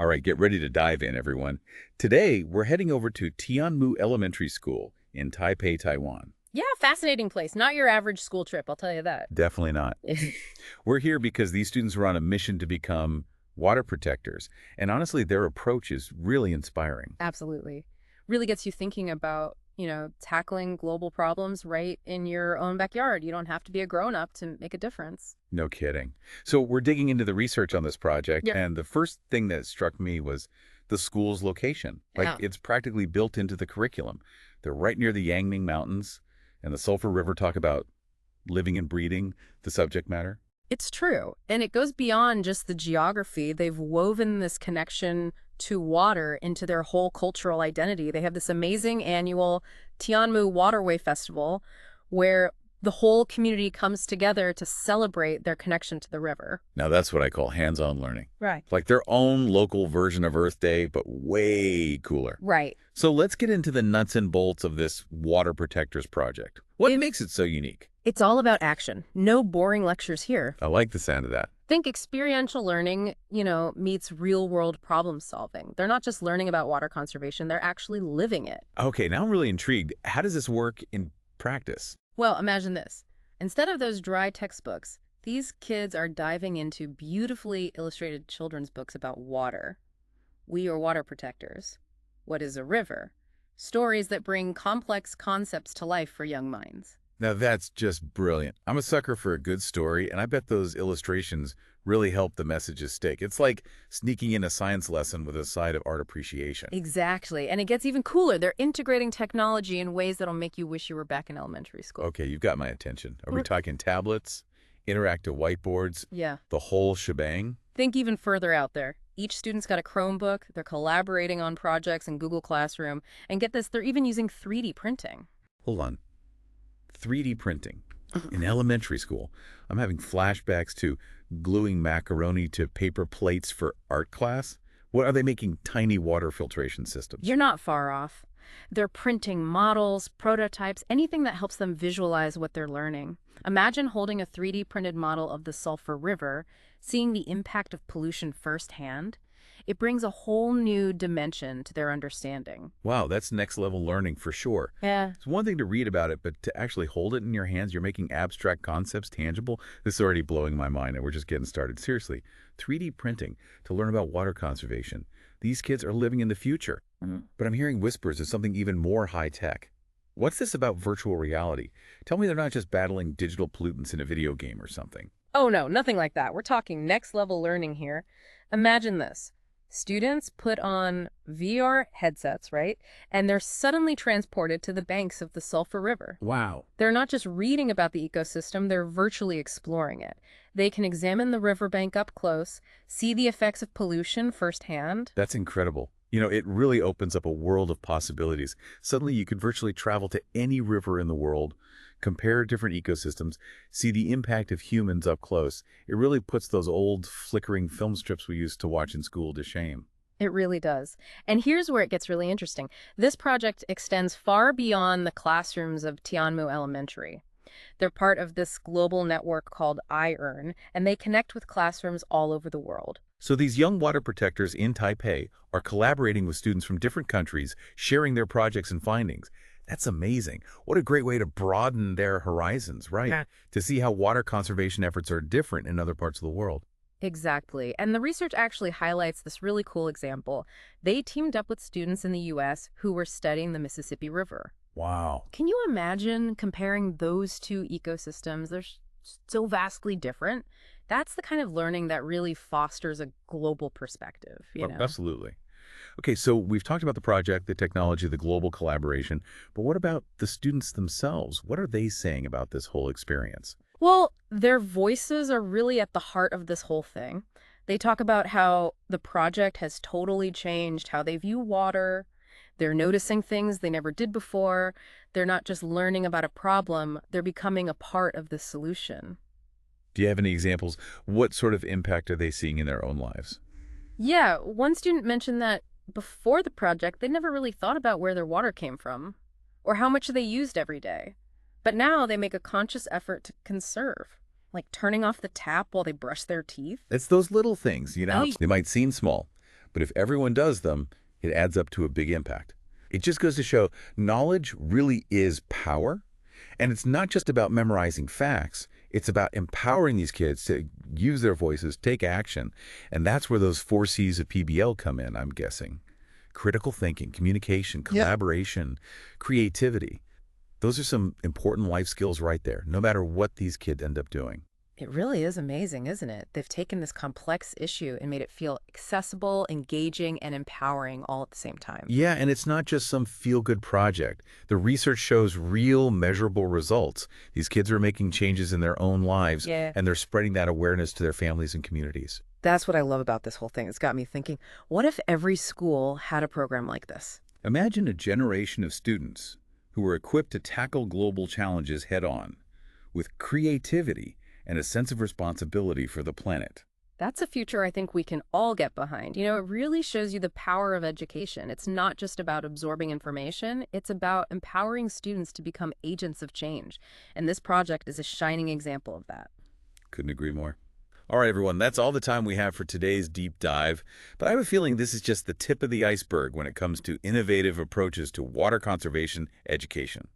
All right, get ready to dive in, everyone. Today, we're heading over to Tianmu Elementary School in Taipei, Taiwan. Yeah, fascinating place. Not your average school trip, I'll tell you that. Definitely not. We're here because these students are on a mission to become water protectors. And honestly, their approach is really inspiring. Absolutely. Really gets you thinking about, tackling global problems right in your own backyard. You don't have to be a grown-up to make a difference. No kidding. So we're digging into the research on this project, Yeah. and the first thing that struck me was the school's location. Like, Yeah. it's practically built into the curriculum. They're right near the Yangming Mountains and the Sulphur River. Talk about living and breathing the subject matter. It's true. And it goes beyond just the geography. They've woven this connection to water into their whole cultural identity. They have this amazing annual Tianmu Waterway Festival where the whole community comes together to celebrate their connection to the river. Now, that's what I call hands-on learning. Right. Like their own local version of Earth Day, but way cooler. Right. So let's get into the nuts and bolts of this Water Protectors project. What makes it so unique? It's all about action. No boring lectures here. I like the sound of that. Think experiential learning, meets real-world problem solving. They're not just learning about water conservation, they're actually living it. Okay, now I'm really intrigued. How does this work in practice? Well, imagine this. Instead of those dry textbooks, these kids are diving into beautifully illustrated children's books about water. We are water protectors. What is a river? Stories that bring complex concepts to life for young minds. Now that's just brilliant. I'm a sucker for a good story, and I bet those illustrations really help the messages stick. It's like sneaking in a science lesson with a side of art appreciation. Exactly. And it gets even cooler. They're integrating technology in ways that'll make you wish you were back in elementary school. Okay, you've got my attention. Are we What? talking tablets, interactive whiteboards, Yeah. the whole shebang? Think even further out there. Each student's got a Chromebook, they're collaborating on projects in Google Classroom, and get this, they're even using 3D printing. Hold on. 3D printing in elementary school. I'm having flashbacks to gluing macaroni to paper plates for art class. What are they making? Tiny water filtration systems. You're not far off. They're printing models, prototypes, anything that helps them visualize what they're learning. Imagine holding a 3D printed model of the Sulphur River, seeing the impact of pollution firsthand. It brings a whole new dimension to their understanding. Wow, that's next level learning for sure. Yeah. It's one thing to read about it, but to actually hold it in your hands, you're making abstract concepts tangible. This is already blowing my mind, and we're just getting started. Seriously, 3D printing to learn about water conservation. These kids are living in the future. But I'm hearing whispers of something even more high-tech. What's this about virtual reality? Tell me they're not just battling digital pollutants in a video game or something. Oh no, nothing like that. We're talking next level learning here. Imagine this. Students put on VR headsets, right? And they're suddenly transported to the banks of the Sulphur River. Wow. They're not just reading about the ecosystem, they're virtually exploring it. They can examine the riverbank up close, see the effects of pollution firsthand. That's incredible. You know, it really opens up a world of possibilities. Suddenly you could virtually travel to any river in the world, compare different ecosystems, see the impact of humans up close. It really puts those old flickering film strips we used to watch in school to shame. It really does. And here's where it gets really interesting. This project extends far beyond the classrooms of Tianmu Elementary. They're part of this global network called iEarn, and they connect with classrooms all over the world. So these young water protectors in Taipei are collaborating with students from different countries, sharing their projects and findings. That's amazing. What a great way to broaden their horizons, right? Yeah. To see how water conservation efforts are different in other parts of the world. Exactly. And the research actually highlights this really cool example. They teamed up with students in the U.S. who were studying the Mississippi River. Wow. Can you imagine comparing those two ecosystems? They're so vastly different. That's the kind of learning that really fosters a global perspective, you know? Absolutely. Okay, so we've talked about the project, the technology, the global collaboration, but what about the students themselves? What are they saying about this whole experience? Well, their voices are really at the heart of this whole thing. They talk about how the project has totally changed how they view water. They're noticing things they never did before. They're not just learning about a problem, they're becoming a part of the solution. Do you have any examples? What sort of impact are they seeing in their own lives? Yeah, one student mentioned that before the project, they never really thought about where their water came from or how much they used every day. But now they make a conscious effort to conserve, like turning off the tap while they brush their teeth. It's those little things, you know? Oh, They might seem small, But if everyone does them, it adds up to a big impact. It just goes to show knowledge really is power. And it's not just about memorizing facts. It's about empowering these kids to use their voices, take action. And that's where those 4 C's of PBL come in, I'm guessing. Critical thinking, communication, collaboration, creativity. Those are some important life skills right there, no matter what these kids end up doing. It really is amazing, isn't it? They've taken this complex issue and made it feel accessible, engaging, and empowering all at the same time. Yeah, and it's not just some feel-good project. The research shows real, measurable results. These kids are making changes in their own lives, Yeah. and they're spreading that awareness to their families and communities. That's what I love about this whole thing. It's got me thinking, what if every school had a program like this? Imagine a generation of students who are equipped to tackle global challenges head-on, with creativity and a sense of responsibility for the planet. That's a future I think we can all get behind. You know, it really shows you the power of education. It's not just about absorbing information, it's about empowering students to become agents of change. And this project is a shining example of that. Couldn't agree more. All right, everyone, that's all the time we have for today's deep dive. But I have a feeling this is just the tip of the iceberg when it comes to innovative approaches to water conservation education.